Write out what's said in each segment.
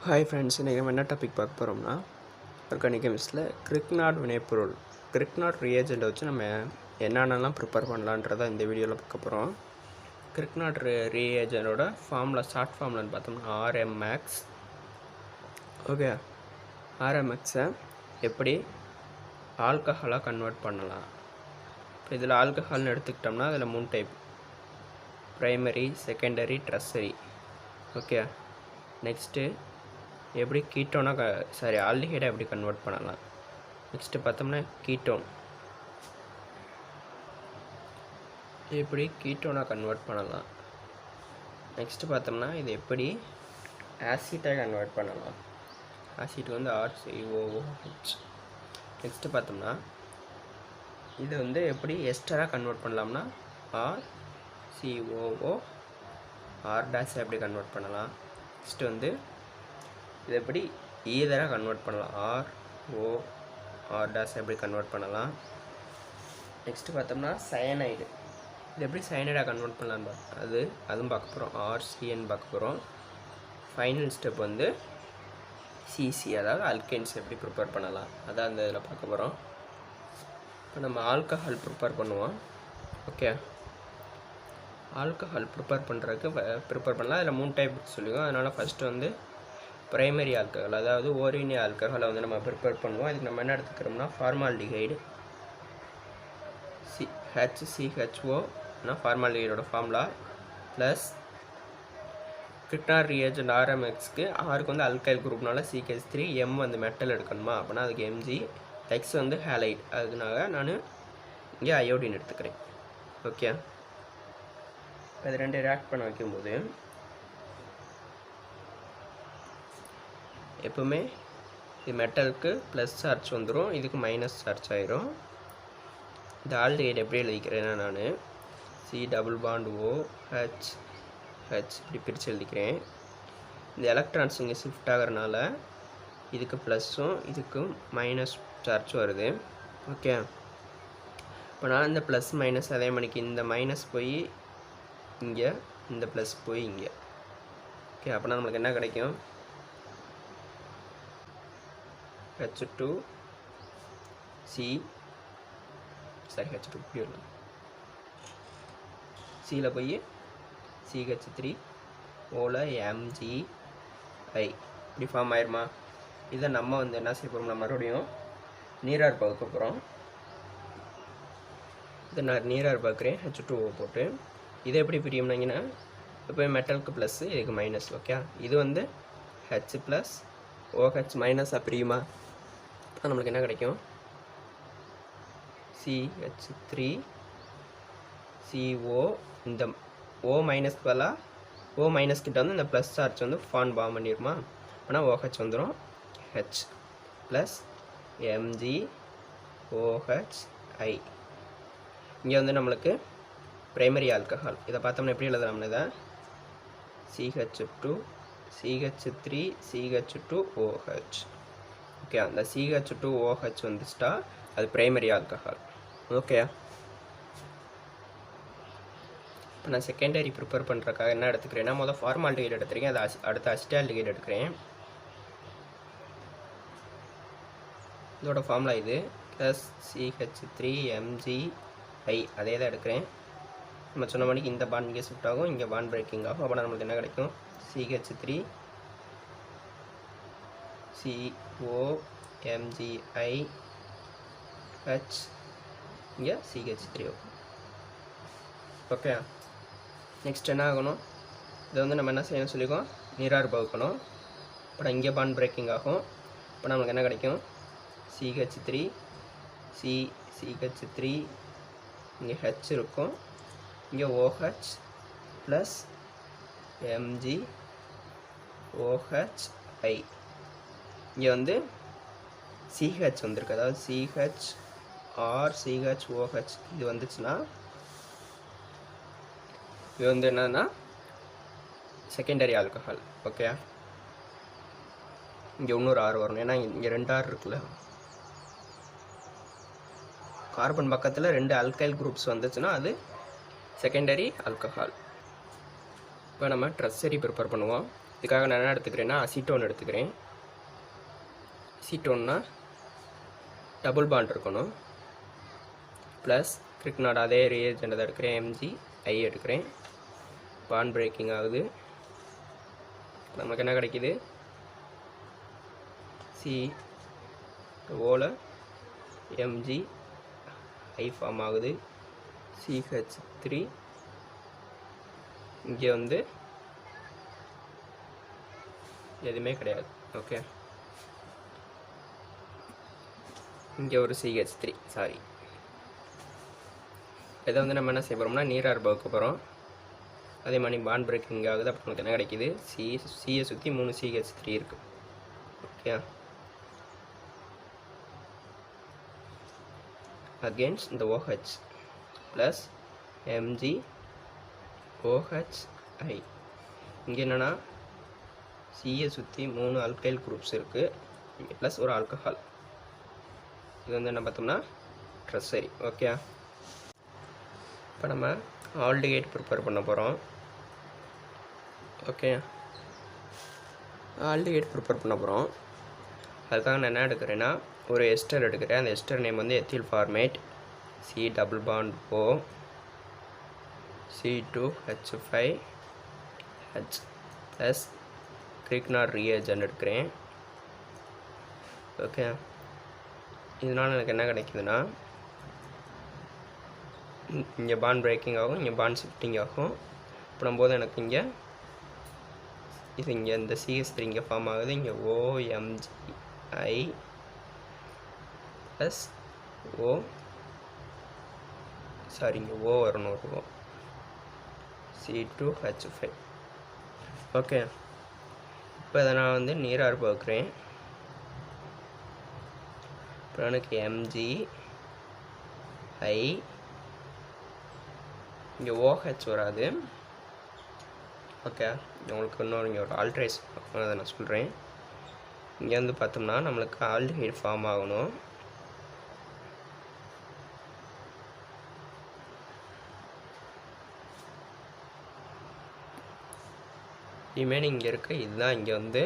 Hi friends, இன்றைக்கி நம்ம என்ன டாபிக் பார்க்க போகிறோம்னா ஆர்கானிக் கெமிஸ்ட்ரியில் கிரிக்னார்ட் வினைப்பொருள் கிரிக்னார்ட் ரியேஜெண்ட்டை வச்சு நம்ம என்னென்னலாம் ப்ரிப்பேர் பண்ணலான்றதை இந்த வீடியோவில் பார்க்க போகிறோம். கிரிக்னார்ட் ரியேஜெண்டோட ஃபார்முலா ஷார்ட் ஃபார்முலான்னு பார்த்தோம்னா ஆர்எம்எக்ஸ். ஓகே, ஆர்எம்எக்ஸை எப்படி ஆல்கஹாலாக கன்வெர்ட் பண்ணலாம். இப்போ இதில் ஆல்கஹால்னு எடுத்துக்கிட்டோம்னா அதில் 3 type: primary, secondary, tertiary. Okay, next எப்படி கீட்டோனாக ஆல்டிஹைடை எப்படி கன்வெர்ட் பண்ணலாம். நெக்ஸ்ட்டு பார்த்தோம்னா கீட்டோன் எப்படி கீட்டோனாக கன்வெர்ட் பண்ணலாம். நெக்ஸ்ட்டு பார்த்தோம்னா இது எப்படி ஆசிட்டாக கன்வெர்ட் பண்ணலாம். ஆசிட் வந்து RCOOH. நெக்ஸ்ட்டு பார்த்தோம்னா இது வந்து எப்படி எஸ்டராக கன்வெர்ட் பண்ணலாம்னா RCOO R' எப்படி கன்வெர்ட் பண்ணலாம். நெக்ஸ்ட்டு வந்து இது எப்படி ஈதராக கன்வெர்ட் பண்ணலாம், ROR' எப்படி கன்வெர்ட் பண்ணலாம். நெக்ஸ்ட்டு பார்த்தோம்னா சயனைடு, இது எப்படி சயனைடாக கன்வெர்ட் பண்ணலான்னு அதுவும் பார்க்க போகிறோம். RCN பார்க்க போகிறோம். ஃபைனல் ஸ்டெப் வந்து CC, அதாவது அல்கைன்ஸ் எப்படி ப்ரிப்பேர் பண்ணலாம், அதான் அந்த இதில் பார்க்க போகிறோம். இப்போ நம்ம ஆல்கஹால் ப்ரிப்பேர் பண்ணுவோம். ஓகே, ஆல்கஹால் ப்ரிப்பேர் பண்ணலாம். அதில் 3 டைப் சொல்லுவோம். அதனால் ஃபஸ்ட்டு வந்து ப்ரைமரி ஆல்கஹால், அதாவது ஓரினி ஆல்கஹாலை வந்து நம்ம ப்ரிப்பேர் பண்ணுவோம். அதுக்கு நம்ம என்ன எடுத்துக்கிறோம்னா ஃபார்மால்டிஹைடு HCHO, ஃபார்மால்டிஹைடோட ஃபார்முலா ப்ளஸ் கிரிக்னார்ட் ரியேஜெண்ட் RMXக்கு ஆருக்கு வந்து அல்கைல் குரூப்னால CH3, M வந்து மெட்டல் எடுக்கணுமா, அப்படின்னா அதுக்கு Mg, X வந்து ஹேலைட், அதுனால நான் இங்கே அயோடின் எடுத்துக்கிறேன். ஓகே, அது 2 ரியாக்ட் பண்ண வைக்கும்போது எப்போவுமே இது மெட்டலுக்கு ப்ளஸ் சார்ஜ் வந்துடும், இதுக்கு மைனஸ் சார்ஜ் ஆயிரும். இந்த ஆல்டிஹைட் எப்படி எழுதிக்கிறேன்னா நான் C+OH இப்படி பிரித்து எழுதிக்கிறேன். இந்த எலக்ட்ரான்ஸ் இங்கே ஷிஃப்ட் ஆகிறனால இதுக்கு ப்ளஸ்ஸும் இதுக்கும் மைனஸ் சார்ஜ் வருது. ஓகே, இப்போ நான் இந்த ப்ளஸ் மைனஸ் அதே மணிக்கு இந்த மைனஸ் போய் இங்கே, இந்த ப்ளஸ் போய் இங்கே. ஓகே, அப்படின்னா நம்மளுக்கு என்ன கிடைக்கும், H2 Cயில் போய் CH3 ஓல MgI இப்படி ஃபார்ம் ஆயிருமா. இதை நம்ம வந்து என்ன செய்ய போகிறோம், நம்ம மறுபடியும் நீரார் பகுக்க போகிறோம். இதை நான் நீரார் பார்க்குறேன் H2O போட்டு. இதை எப்படி பிரியும்னாங்கன்னா இப்போ மெட்டலுக்கு ப்ளஸ்ஸு, இதுக்கு மைனஸ். ஓகே, இது வந்து H + OH மைனஸாக பிரியுமா. நம்மளுக்கு என்ன கிடைக்கும், CH3 CO, இந்த O மைனஸ் பதிலாக O மைனஸ் கிட்ட வந்து இந்த ப்ளஸ் சார்ஜ் வந்து ஃபார்ம் பண்ணிடுமா. ஆனால் OH வந்துடும், H ப்ளஸ் MgOHI. இங்கே வந்து நம்மளுக்கு ப்ரைமரி ஆல்கஹால், இதை பார்த்தோம்னா எப்படி எழுதலாம்னு இதை CH2 CH3 CH2OH. ஓகே, அந்த CH2OH வந்துச்சுட்டா அது ப்ரைமரி ஆல்கஹால். ஓகே, இப்போ நான் செகண்டரி ப்ரிப்பேர் பண்ணுறதுக்காக என்ன எடுத்துக்கிறேன்னா முதல் ஃபார்மால்டிஹைட் எடுத்துக்கிறேன், அது அடுத்த அசிட்டால்டிஹைட் எடுக்கிறேன். இதோட ஃபார்முலா இது ப்ளஸ் CH3MgI, அதே தான் எடுக்கிறேன். நம்ம சொன்ன மணிக்கு இந்த பாண்ட் இங்கே ஷிஃப்ட் ஆகும், இங்கே பாண்ட் பிரேக்கிங் ஆகும். அப்போ நம்மளுக்கு என்ன கிடைக்கும், CH3 COMgI H, இங்கே CH3. ஓகே, நெக்ஸ்ட் என்ன ஆகணும், இதை வந்து நம்ம என்ன செய்யணும் சொல்லிக்கோம், நீரார் பகுக்கணும். அப்புறம் இங்கே பாண்ட் பிரேக்கிங் ஆகும். இப்போ நம்மளுக்கு என்ன கிடைக்கும், CH3 CH3, இங்கே H இருக்கும், இங்கே OH ப்ளஸ் MgOHI. இங்கே வந்து CH வந்துருக்கு, அதாவது CHOH இது வந்துச்சுன்னா இது வந்து என்னன்னா செகண்டரி ஆல்கஹால். ஓகே, இங்கே இன்னொரு R வரணும், ஏன்னா இங்கே 2 R இருக்குல்ல. கார்பன் பக்கத்தில் 2 அல்கைல் குரூப்ஸ் வந்துச்சுன்னா அது செகண்டரி ஆல்கஹால். இப்போ நம்ம டெர்சரி ப்ரிப்பேர் பண்ணுவோம். இதுக்காக நான் என்ன எடுத்துக்கிறேன்னா அசிட்டோன் எடுத்துக்கிறேன். அசிட்டோன்னா டபுள் பாண்ட் இருக்கணும். ப்ளஸ் கிரிக்னார்ட் அதே ரியேஜெண்ட் தான் எடுக்கிறேன். MgI எடுக்கிறேன். பாண்ட் பிரேக்கிங் ஆகுது. நமக்கு என்ன கிடைக்குது? COல MgI ஃபார்ம் ஆகுது. CH3 இங்கே வந்து எதுவுமே கிடையாது. ஓகே, இங்கே ஒரு CH3 சாரி. இதை வந்து நம்ம என்ன செய்ய போகிறோம்னா நீரார் வகுக்க போகிறோம். அதே மாதிரி பாண்ட் பிரேக்கிங் ஆகுது. அப்போ நமக்கு என்ன கிடைக்கிது? சியை சுற்றி 3 CH3 இருக்குது. ஓகே, அகெயின்ஸ்ட் இந்த OH ப்ளஸ் MgOHI. இங்கே என்னென்னா சியை சுற்றி 3 ஆல்கைல் குரூப்ஸ் இருக்குது ப்ளஸ் ஒரு ஆல்கஹால். இது வந்து என்ன பார்த்தோம்னா ட்ரெஸ்ஸரி. ஓகே, இப்போ நம்ம ஆல்டிஹைட் ப்ரிப்பேர் பண்ண போகிறோம். ஓகே, ஆல்டிஹைட் ப்ரிப்பேர் பண்ண போகிறோம். அதுக்காக நான் என்ன எடுக்கிறேன்னா ஒரு எஸ்டர் எடுக்கிறேன். அந்த எஸ்டர் நேம் வந்து ethyl formate. C double bond O C2H5H plus Grignard reagent எடுக்கிறேன். ஓகே, இதனால் எனக்கு என்ன கிடைக்குதுன்னா இங்கே பாண்ட் பிரேக்கிங் ஆகும், இங்கே பாண்ட் ஷிஃப்டிங் ஆகும். பண்ணும்போது எனக்கு இங்கே இது இங்கே இந்த CH3 இங்கே ஃபார்ம் ஆகுது. இங்கே OMgI ப்ளஸ் இங்கே O வரணும், ஒரு C2H5. ஓகே, இப்போ இதை நான் வந்து நீரார் பார்க்குறேன். இப்போ எனக்கு MgI இங்கே OH வராது. ஓகே, உங்களுக்கு இன்னொரு இங்கே ஒரு ஆல்ட்ரேஷன் அதை நான் சொல்கிறேன். இங்கே வந்து பார்த்தோம்னா நம்மளுக்கு ஆல்டிஹைட் ஃபார்ம் ஆகணும். ரிமைனிங் இங்கே இருக்க இதுதான் இங்கே வந்து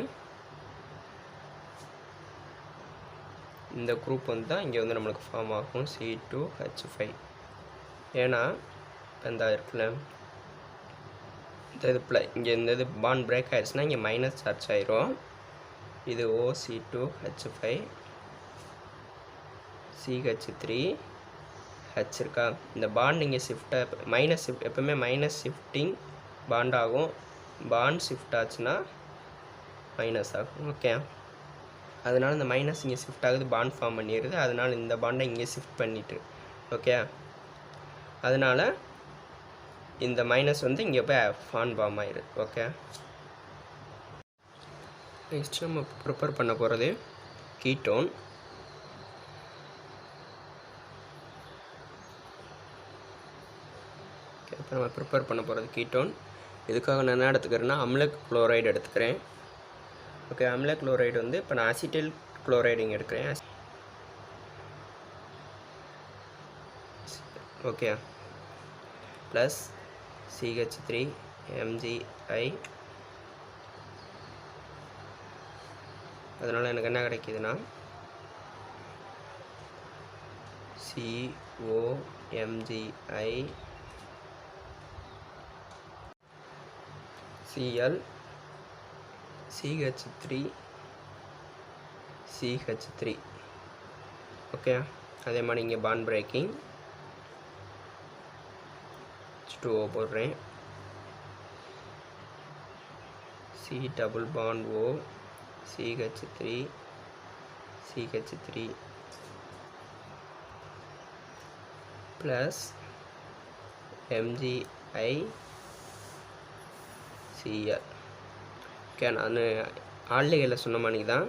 இந்த குரூப் வந்து தான் இங்கே வந்து நம்மளுக்கு ஃபார்ம் ஆகும் C2H5. ஏன்னா இந்த இருக்குல்ல இந்த இது இங்கே இந்த இது பாண்ட் பிரேக் ஆகிடுச்சுன்னா இங்கே மைனஸ் சார்ஜ் ஆயிரும். இது OC2H5 CH3H இருக்கா. இந்த பாண்ட் இங்கே ஷிஃப்டாக மைனஸ் ஷிஃப்ட் எப்போவுமே மைனஸ் ஷிஃப்டிங் பாண்ட் ஆகும். பாண்ட் ஷிஃப்ட் ஆச்சுன்னா மைனஸ் ஆகும். ஓகே, அதனால் இந்த மைனஸ் இங்கே ஷிஃப்ட் ஆகுது, பாண்ட் ஃபார்ம் பண்ணிடுது. அதனால் இந்த பாண்டை இங்கே ஷிஃப்ட் பண்ணிட்டு ஓகே, அதனால் இந்த மைனஸ் வந்து இங்கே போய் ஃபார்ம் ஆயிடுது. ஓகே, நெக்ஸ்ட் நம்ம ப்ரிப்பேர் பண்ண போகிறது கீட்டோன். இப்போ நம்ம ப்ரிப்பேர் பண்ண போகிறது கீட்டோன். இதுக்காக நான் என்ன எடுத்துக்கிறேன்னா அமில குளோரைடு எடுத்துக்கிறேன். ஓகே, அமில குளோரைடு வந்து இப்போ நான் அசிட்டைல் குளோரைடு இங்கே எடுக்கிறேன். Okay, plus CH3 MgI. அதனால் எனக்கு என்ன கிடைக்கிதுன்னா COMgI Cl CH3 CH3. Okay, அதே மாதிரி இங்கே பாண்ட் பிரேக்கிங் H2O போடுறேன். C double bond O CH3 CH3 plus MgI Cl. Okay, நான் ஆல்டிஹைடில் சொன்ன மாதிரி தான்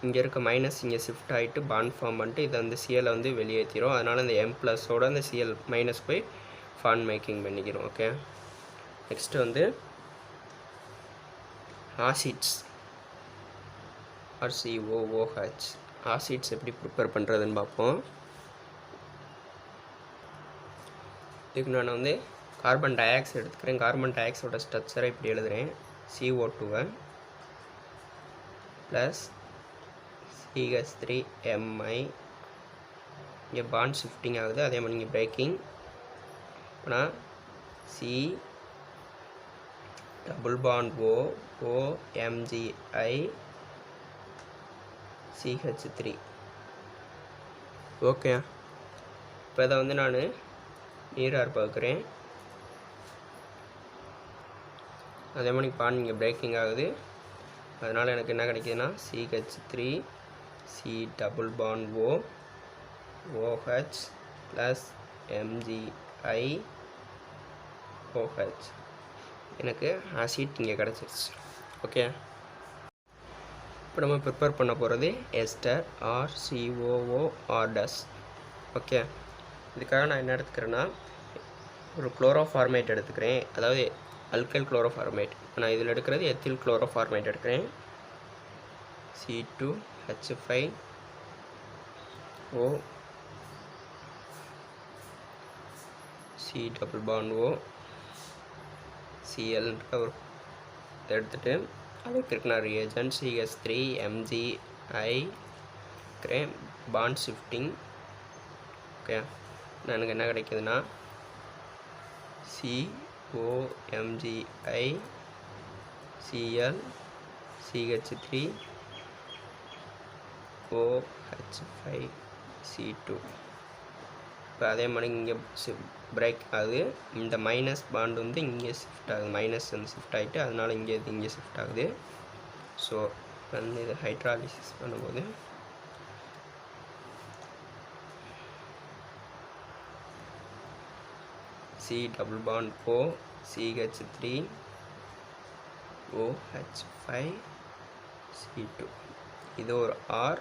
இங்கே இருக்க மைனஸ் இங்கே ஷிஃப்ட் ஆகிட்டு பாண்ட் ஃபார்ம் பண்ணிட்டு இதை வந்து சிஎலை வந்து வெளியேற்றிடும். அதனால் இந்த M ப்ளஸோட அந்த Cl மைனஸ் போய் பாண்ட் மேக்கிங் பண்ணிக்கிறோம். ஓகே, நெக்ஸ்ட்டு வந்து ஆசிட்ஸ் RCOOH. ஆசிட்ஸ் எப்படி ப்ரிப்பேர் பண்ணுறதுன்னு பார்ப்போம். இதுக்கு நான் வந்து கார்பன் டை ஆக்சைடு எடுத்துக்கிறேன். கார்பன் டை ஆக்சைடோட ஸ்ட்ரக்சரை இப்படி எழுதுகிறேன். CO2 plus CH3Mi. இங்கே பாண்ட் ஷிஃப்டிங் ஆகுது, அதே மாதிரி இங்கே பிரேக்கிங். இப்போனா C double bond OMgI CH3. Okay, இப்போ இதை வந்து நான் நீரார் பார்க்குறேன். அதே மாதிரி பாண்ட் இங்கே பிரேக்கிங் ஆகுது, அதனால் எனக்கு என்ன கிடைக்குதுன்னா CH3 C double bond OH plus MgI OH. எனக்கு ஆசிட் இங்கே கிடச்சிருச்சு. ஓகே, இப்போ நம்ம ப்ரிப்பேர் பண்ண போகிறது எஸ்டர் ஆர் COOR'. ஓகே, இதுக்காக நான் என்ன எடுத்துக்கிறேன்னா ஒரு குளோரோஃபார்மேட் எடுத்துக்கிறேன், அதாவது அல்கைல் குளோரோஃபார்மேட். நான் இதில் எடுக்கிறது எத்தில் குளோரோஃபார்மேட் எடுக்கிறேன். C2H5O C double bond O Cl எடுத்துட்டு அது கிரிக்னார் ரியேஜன்ட் CH3MgI இருக்கிறேன். Bond shifting. ஓகே, எனக்கு என்ன கிடைக்குதுன்னா COMgI Cl CH3 OH5 C2. இப்போ அதே மாதிரி இங்கே பிரேக் ஆகுது, இந்த மைனஸ் பாண்ட் வந்து இங்கே ஷிஃப்ட் ஆகுது, மைனஸ் வந்து ஷிஃப்ட் ஆகிட்டு அதனால இங்கே ஷிஃப்ட் ஆகுது. ஸோ வந்து இது ஹைட்ராலிசிஸ் பண்ணும்போது C double bond O CH3 OH5 C2. இது ஒரு R,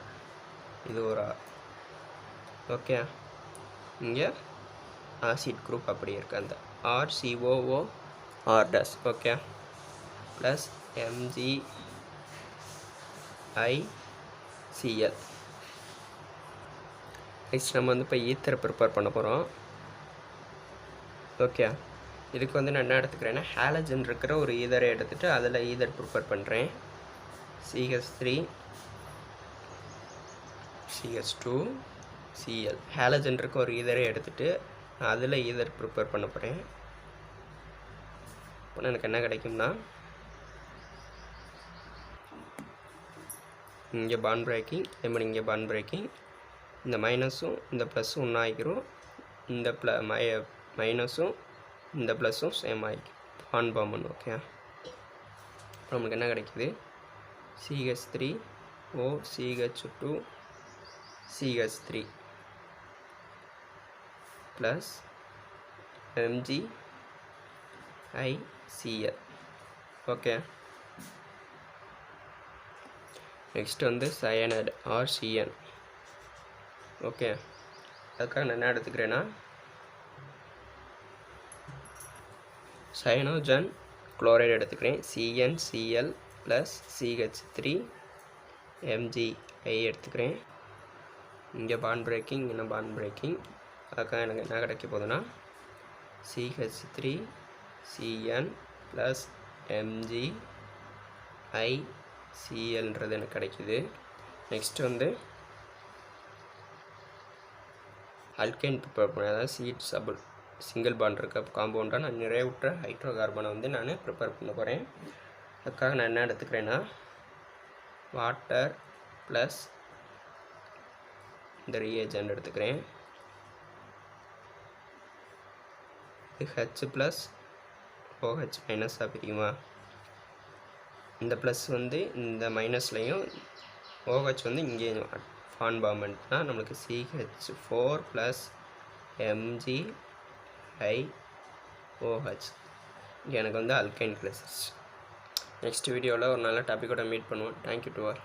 இது ஒரு R. ஓகே, இங்கே ஆசிட் குரூப் அப்படி இருக்குது, அந்த RCOOR'. Okay, plus MgICl. Next நம்ம வந்து இப்போ ஈத்தரை ப்ரிப்பேர் பண்ண போகிறோம். ஓகே, இதுக்கு வந்து நான் என்ன எடுத்துக்கிறேன்னா ஹாலஜன் இருக்கிற ஒரு ஈதரை எடுத்துகிட்டு அதில் ஈதர் ப்ரிப்பேர் பண்ணுறேன். CH3 CH2 Cl. ஹாலஜன் இருக்க ஒரு ஈதரை எடுத்துகிட்டு அதில் ஈதர் ப்ரிப்பேர் பண்ண போகிறேன். இப்போ எனக்கு என்ன கிடைக்கும்னா இங்கே பாண்ட் பிரேக்கிங், அதே மாதிரி இங்கே பாண்ட் பிரேக்கிங். இந்த மைனஸும் இந்த ப்ளஸ்ஸும் ஒன்றா ஆகிக்கிறோம், இந்த மைனஸும் இந்த ப்ளஸ்ஸும் சேம் ஆகிக்கும், பாண்ட் ஃபார்ம் பண்ணும். ஓகே, இப்போ நமக்கு என்ன கிடைக்குது CH3O CH2 CH3 plus MgICl. Okay, next வந்து சயனைடு ஆர் CN. ஓகே, அதுக்காக நான் என்ன எடுத்துக்கிறேன்னா சயனோஜன் குளோரைடு எடுத்துக்கிறேன். CnCl ப்ளஸ் CH3MgI எடுத்துக்கிறேன். இங்கே பாண்ட் பிரேக்கிங், இங்கே பாண்ட் பிரேக்கிங். அதுக்காக எனக்கு என்ன கிடைக்க போகுதுன்னா CH3Cn ப்ளஸ் MgIClன்றது எனக்கு கிடைக்குது. நெக்ஸ்ட் வந்து அல்கைன் ப்ரிப்பேர் பண்ண, அதாவது சீட் சபுள் சிங்கிள் பாண்ட் இருக்க காம்பவுண்டாக நான் நிறைவுற்ற ஹைட்ரோ கார்பனை வந்து நான் ப்ரிப்பேர் பண்ண போகிறேன். அதுக்காக நான் என்ன எடுத்துக்கிறேன்னா வாட்டர் ப்ளஸ் இந்த ரியேஜெண்ட் எடுத்துக்கிறேன். இது H ப்ளஸ் OH மைனஸாக பிரியுமா, இந்த ப்ளஸ் வந்து இந்த மைனஸ்லையும் OH வந்து இங்கேயும் ஃபான் பாமெண்ட்னா நம்மளுக்கு CH4 ப்ளஸ் MgIOH. எனக்கு வந்து அல்கைன் கிளாஸஸ். நெக்ஸ்ட் வீடியோவில் ஒரு நல்ல டாப்பிக்கோட மீட் பண்ணுவோம். Thank you to all.